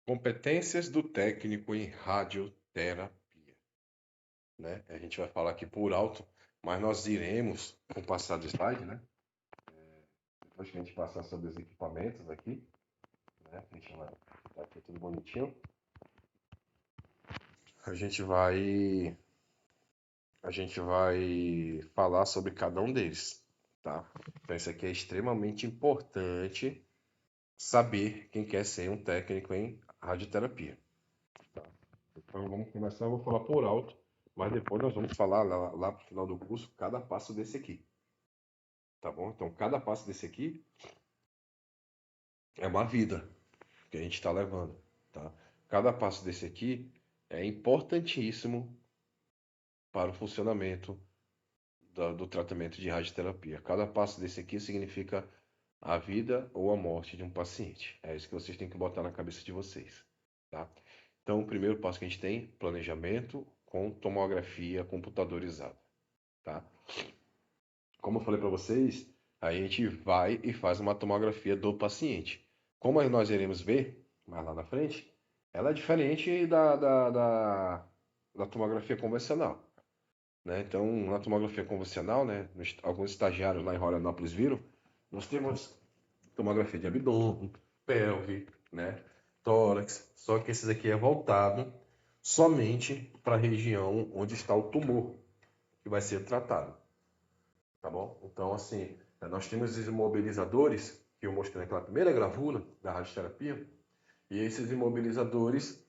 Competências do técnico em radioterapia, né? A gente vai falar aqui por alto, mas nós iremos, com o passar do slide, né? Depois que a gente passar sobre os equipamentos aqui, né? A gente vai tá aqui tudo bonitinho. A gente vai falar sobre cada um deles, tá? Então isso aqui é extremamente importante saber quem quer ser um técnico em radioterapia. Tá? Então vamos começar, eu vou falar por alto, mas depois nós vamos falar lá pro final do curso cada passo desse aqui. Tá bom? Então cada passo desse aqui é uma vida que a gente está levando, tá? Cada passo desse aqui é importantíssimo para o funcionamento do tratamento de radioterapia. Cada passo desse aqui significa a vida ou a morte de um paciente. É isso que vocês têm que botar na cabeça de vocês, tá? Então, o primeiro passo que a gente tem, planejamento com tomografia computadorizada, tá? Como eu falei para vocês, a gente vai e faz uma tomografia do paciente. Como nós iremos ver mais lá na frente, ela é diferente da tomografia convencional, né? Então, na tomografia convencional, né, alguns estagiários lá em Florianópolis viram, nós temos tomografia de abdômen, pelve, né, tórax, só que esse aqui é voltado somente para a região onde está o tumor que vai ser tratado, tá bom? Então, assim, nós temos os imobilizadores que eu mostrei naquela primeira gravura da radioterapia, e esses imobilizadores,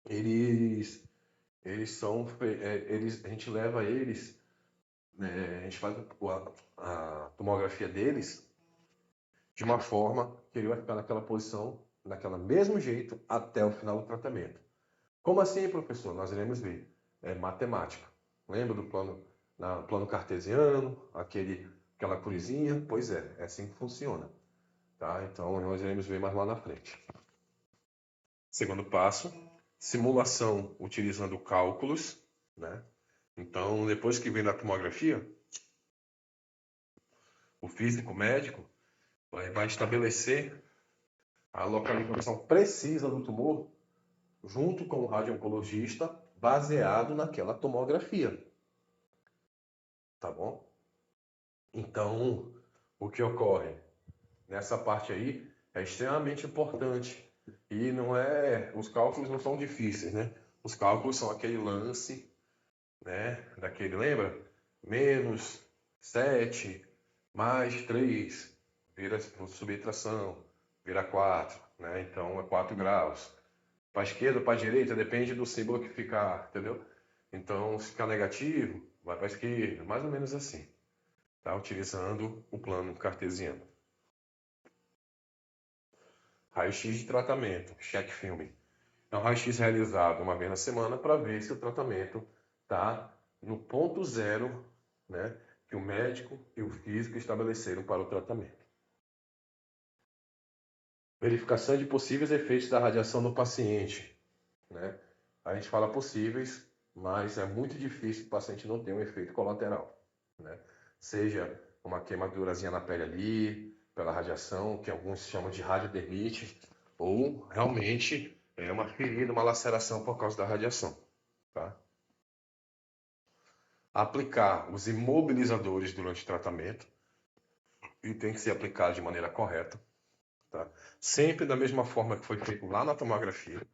eles, a gente leva eles, né, a gente faz a tomografia deles de uma forma que ele vai ficar naquela posição, naquela mesmo jeito, até o final do tratamento. Como assim, professor? Nós iremos ver. É matemática. Lembra do plano cartesiano, aquela cruzinha? Pois é assim que funciona. Tá? Então, nós iremos ver mais lá na frente. Segundo passo, simulação utilizando cálculos, né? Então, depois que vem da tomografia, o físico médico vai estabelecer a localização precisa do tumor junto com o radio-oncologista, baseado naquela tomografia, tá bom? Então, o que ocorre nessa parte aí é extremamente importante e não é, os cálculos não são difíceis, né? Os cálculos são aquele lance, né? Daquele, lembra? Menos 7 mais 3 vira subtração, vira 4, né? Então é 4 graus. Para a esquerda ou para a direita, depende do símbolo que ficar, entendeu? Então, se ficar negativo, vai para a esquerda, mais ou menos assim, tá? Utilizando o plano cartesiano. Raio-X de tratamento, check filme. É um raio-X realizado uma vez na semana para ver se o tratamento está no ponto zero, né, que o médico e o físico estabeleceram para o tratamento. Verificação de possíveis efeitos da radiação no paciente, né? A gente fala possíveis, mas é muito difícil o paciente não ter um efeito colateral, né? Seja uma queimadurazinha na pele ali, pela radiação, que alguns chamam de radiodermite, ou realmente é uma ferida, uma laceração por causa da radiação, tá? Aplicar os imobilizadores durante o tratamento, e tem que ser aplicado de maneira correta, tá? Sempre da mesma forma que foi feito lá na tomografia,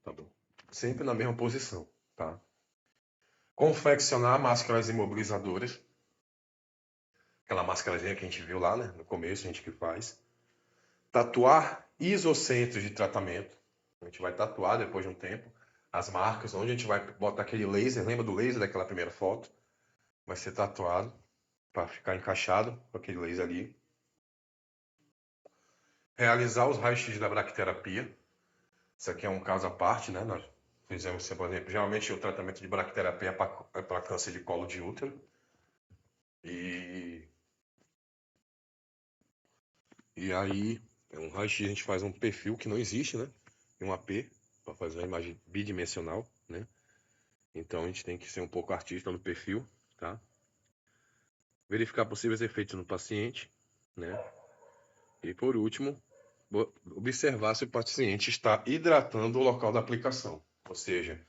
tá bom? Sempre na mesma posição, tá? Confeccionar máscaras imobilizadoras, aquela máscarazinha que a gente viu lá, né? No começo, a gente que faz. Tatuar isocentros de tratamento. A gente vai tatuar depois de um tempo as marcas, onde a gente vai botar aquele laser, lembra do laser daquela primeira foto? Vai ser tatuado para ficar encaixado com aquele laser ali. Realizar os raios-x da bracterapia. Isso aqui é um caso à parte, né? Nós fizemos, por exemplo, geralmente o tratamento de bracterapia é para câncer de colo de útero. E aí, um raio-x a gente faz um perfil que não existe, né? Um AP, para fazer uma imagem bidimensional, né? Então a gente tem que ser um pouco artista no perfil, tá? Verificar possíveis efeitos no paciente, né? E por último, observar se o paciente está hidratando o local da aplicação. Ou seja,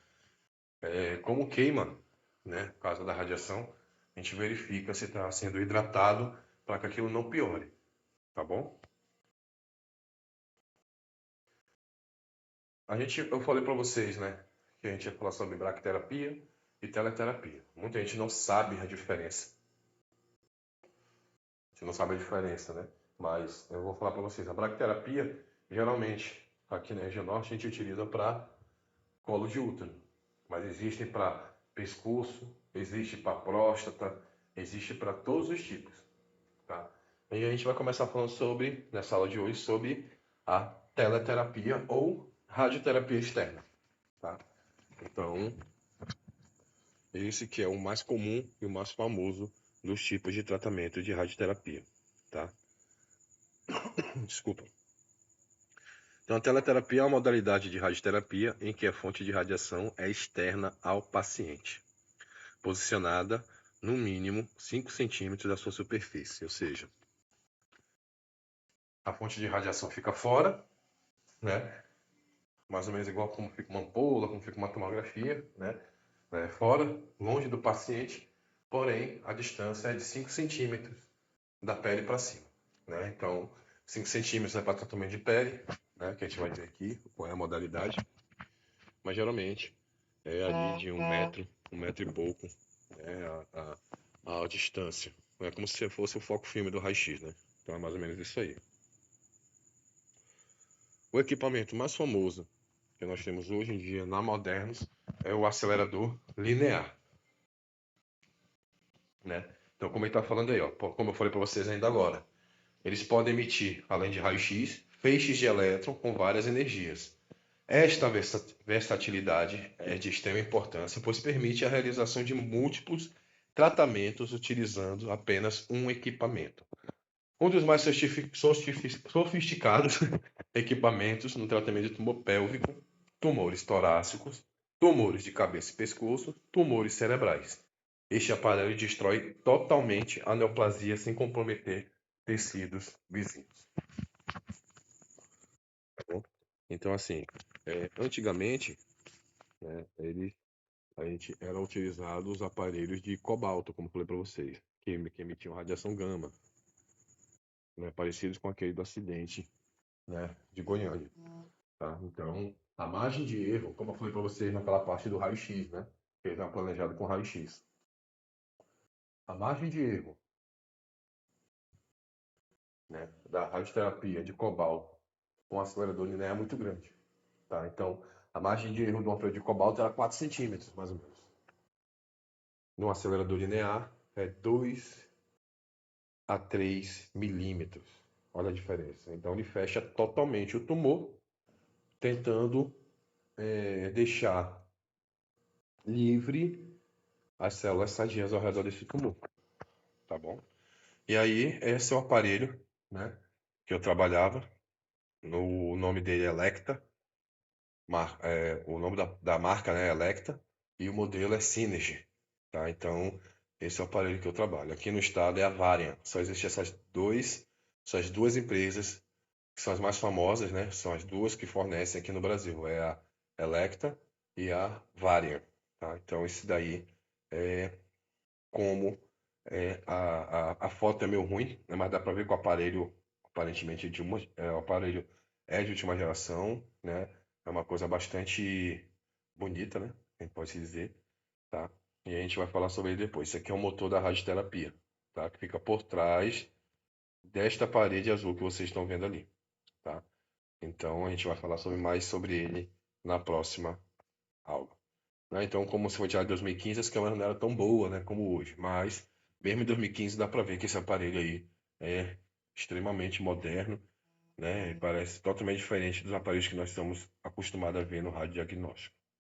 como queima, né, por causa da radiação, a gente verifica se está sendo hidratado para que aquilo não piore, tá bom? Eu falei para vocês, né, que a gente ia falar sobre braquiterapia e teleterapia. Muita gente não sabe a diferença. A gente não sabe a diferença, né? Mas eu vou falar para vocês, a braquiterapia, geralmente, aqui na região norte, a gente utiliza para colo de útero. Mas existe para pescoço, existe para próstata, existe para todos os tipos, tá? E a gente vai começar falando sobre, nessa aula de hoje, sobre a teleterapia ou radioterapia externa, tá? Então, esse que é o mais comum e o mais famoso dos tipos de tratamento de radioterapia, tá? Desculpa. Então, a teleterapia é uma modalidade de radioterapia em que a fonte de radiação é externa ao paciente, posicionada no mínimo 5 centímetros da sua superfície, ou seja, a fonte de radiação fica fora, né? Mais ou menos igual como fica uma ampola, como fica uma tomografia, né? Fora, longe do paciente, porém a distância é de 5 centímetros da pele para cima, né? Então, 5 centímetros é para tratamento de pele, né? Que a gente vai ver aqui qual é a modalidade, mas geralmente é ali de 1 metro, 1 metro e pouco, né? A distância. É como se fosse o foco filme do raio-x, né? Então é mais ou menos isso aí. O equipamento mais famoso que nós temos hoje em dia na Modernos é o acelerador linear, né? Então, como ele está falando aí, ó, como eu falei para vocês ainda agora, eles podem emitir, além de raio-x, feixes de elétron com várias energias. Esta versatilidade é de extrema importância, pois permite a realização de múltiplos tratamentos utilizando apenas um equipamento. Um dos mais sofisticados equipamentos no tratamento de tumor pélvico, tumores torácicos, tumores de cabeça e pescoço, tumores cerebrais. Este aparelho destrói totalmente a neoplasia sem comprometer tecidos vizinhos. Tá bom? Então, assim, antigamente, né, a gente era utilizado os aparelhos de cobalto, como falei para vocês, que emitiam radiação gama, né, parecidos com aquele do acidente, né, de Goiânia. Tá? Então, a margem de erro, como eu falei para vocês naquela parte do raio-x, né, que ele está planejado com raio-x, a margem de erro, né, da radioterapia de cobalto com acelerador linear é muito grande. Tá? Então, a margem de erro do aparelho de cobalto era 4 centímetros, mais ou menos. No acelerador linear, é 2 a 3 milímetros. Olha a diferença. Então, ele fecha totalmente o tumor, tentando deixar livre as células sadias ao redor desse tumor. Tá bom? E aí, esse é o aparelho, né, que eu trabalhava. O nome dele é Electa. O nome da marca, né, é Electa. E o modelo é Synergy. Tá? Então, esse é o aparelho que eu trabalho. Aqui no estado é a Varian. Só existem essas duas empresas que são as mais famosas, né? São as duas que fornecem aqui no Brasil. É a Electa e a Varian. Tá? Então, esse daí é como a foto é meio ruim, né? Mas dá para ver que o aparelho, aparentemente, o aparelho é de última geração, né? É uma coisa bastante bonita, né? A gente pode dizer, tá? E a gente vai falar sobre ele depois. Isso aqui é o motor da radioterapia, tá? Que fica por trás desta parede azul que vocês estão vendo ali, tá? Então a gente vai falar mais sobre ele na próxima aula. Né? Então, como se foi tirado em 2015, as câmeras não eram tão boas, né, como hoje. Mas, mesmo em 2015, dá para ver que esse aparelho aí é extremamente moderno, né? E parece totalmente diferente dos aparelhos que nós estamos acostumados a ver no radiodiagnóstico.